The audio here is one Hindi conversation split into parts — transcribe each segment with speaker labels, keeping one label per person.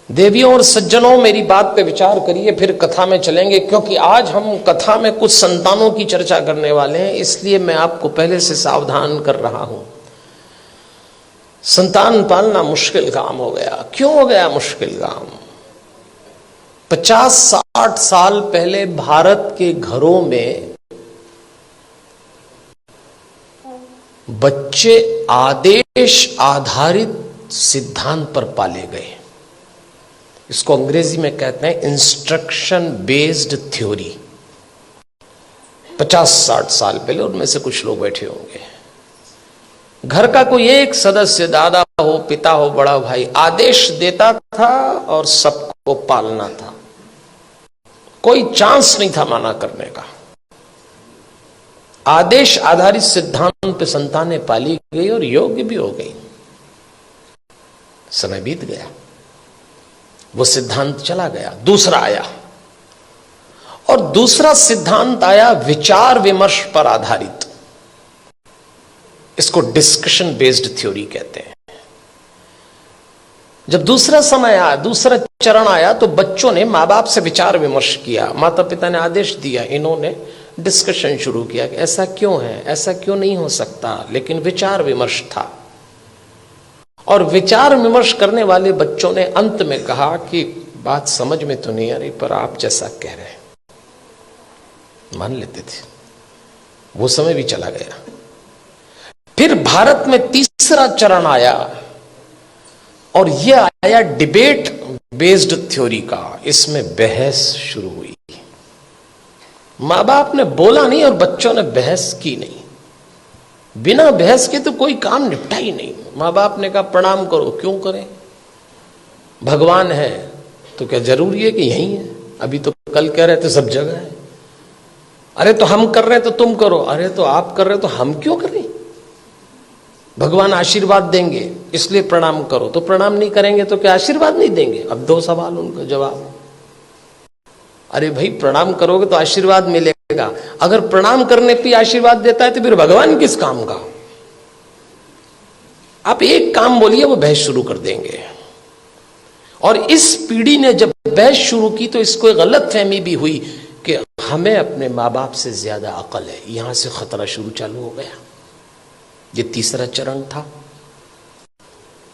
Speaker 1: देवियों और सज्जनों, मेरी बात पे विचार करिए, फिर कथा में चलेंगे, क्योंकि आज हम कथा में कुछ संतानों की चर्चा करने वाले हैं, इसलिए मैं आपको पहले से सावधान कर रहा हूं। संतान पालना मुश्किल काम हो गया। क्यों हो गया मुश्किल काम? 50-60 साल पहले भारत के घरों में बच्चे आदेश आधारित सिद्धांत पर पाले गए। इसको अंग्रेजी में कहते हैं इंस्ट्रक्शन बेस्ड थ्योरी। 50-60 साल पहले, उनमें से कुछ लोग बैठे होंगे, घर का कोई एक सदस्य, दादा हो, पिता हो, बड़ा भाई, आदेश देता था और सबको पालना था। कोई चांस नहीं था माना करने का। आदेश आधारित सिद्धांत पे संतानें पाली गई और योग्य भी हो गई। समय बीत गया, वो सिद्धांत चला गया, दूसरा आया, और दूसरा सिद्धांत आया विचार विमर्श पर आधारित। इसको डिस्कशन बेस्ड थ्योरी कहते हैं। जब दूसरा समय आया, दूसरा चरण आया, तो बच्चों ने मां बाप से विचार विमर्श किया। माता पिता ने आदेश दिया, इन्होंने डिस्कशन शुरू किया कि ऐसा क्यों है, ऐसा क्यों नहीं हो सकता, लेकिन विचार विमर्श था। और विचार विमर्श करने वाले बच्चों ने अंत में कहा कि बात समझ में तो नहीं आ रही, पर आप जैसा कह रहे हैं मान लेते थे। वो समय भी चला गया। फिर भारत में तीसरा चरण आया, और यह आया डिबेट बेस्ड थ्योरी का। इसमें बहस शुरू हुई। मां बाप ने बोला नहीं और बच्चों ने बहस की नहीं। बिना बहस के तो कोई काम निपटा ही नहीं। मां बाप ने कहा प्रणाम करो, क्यों करें? भगवान है तो क्या जरूरी है कि यही है? अभी तो कल कह रहे थे सब जगह है। अरे तो हम कर रहे हैं तो तुम करो। अरे तो आप कर रहे हो तो हम क्यों करें? भगवान आशीर्वाद देंगे इसलिए प्रणाम करो। तो प्रणाम नहीं करेंगे तो क्या आशीर्वाद नहीं देंगे? अब दो सवाल उनका जवाब। अरे भाई, प्रणाम करोगे तो आशीर्वाद मिलेगा। अगर प्रणाम करने पे आशीर्वाद देता है तो फिर भगवान किस काम का? आप एक काम बोलिए, वो बहस शुरू कर देंगे। और इस पीढ़ी ने जब बहस शुरू की तो इसको गलत फहमी भी हुई कि हमें अपने मां बाप से ज्यादा अकल है। यहां से खतरा शुरू चालू हो गया। ये तीसरा चरण था।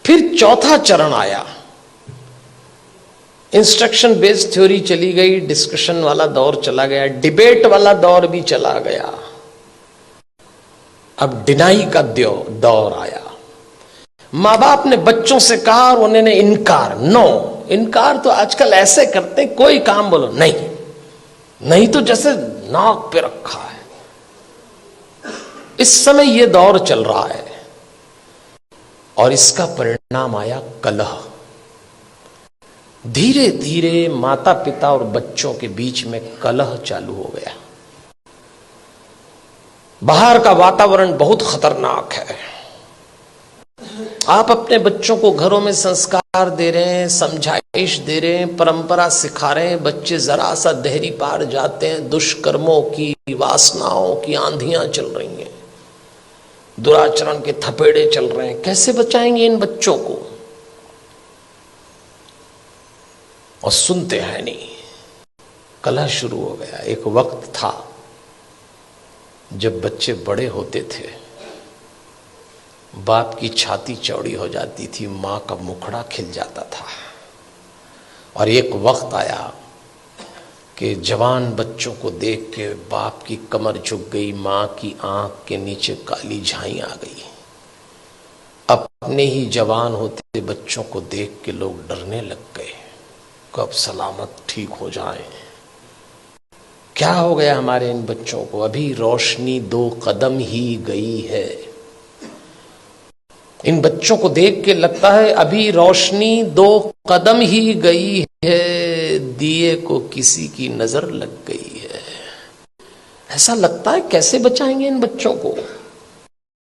Speaker 1: फिर चौथा चरण आया। इंस्ट्रक्शन बेस्ड थ्योरी चली गई, डिस्कशन वाला दौर चला गया, डिबेट वाला दौर भी चला गया। अब डिनाई का दौर आया। मां बाप ने बच्चों से कहा और उन्होंने इनकार। नो, इनकार तो आजकल ऐसे करते हैं, कोई काम बोलो नहीं, नहीं तो जैसे नाक पे रखा है। इस समय यह दौर चल रहा है और इसका परिणाम आया कलह। धीरे धीरे माता पिता और बच्चों के बीच में कलह चालू हो गया। बाहर का वातावरण बहुत खतरनाक है। आप अपने बच्चों को घरों में संस्कार दे रहे हैं, समझाइश दे रहे हैं, परंपरा सिखा रहे हैं, बच्चे जरा सा देहरी पार जाते हैं, दुष्कर्मों की, वासनाओं की आंधियां चल रही हैं, दुराचरण के थपेड़े चल रहे हैं। कैसे बचाएंगे इन बच्चों को? और सुनते हैं नहीं। कलह शुरू हो गया। एक वक्त था जब बच्चे बड़े होते थे, बाप की छाती चौड़ी हो जाती थी, मां का मुखड़ा खिल जाता था। और एक वक्त आया कि जवान बच्चों को देख के बाप की कमर झुक गई, मां की आंख के नीचे काली झाई आ गई। अपने ही जवान होते बच्चों को देख के लोग डरने लग गए, कब सलामत ठीक हो जाए। क्या हो गया हमारे इन बच्चों को? अभी रोशनी 2 कदम ही गई है। इन बच्चों को देख के लगता है अभी रोशनी 2 कदम ही गई है, दिए को किसी की नजर लग गई है। ऐसा लगता है। कैसे बचाएंगे इन बच्चों को?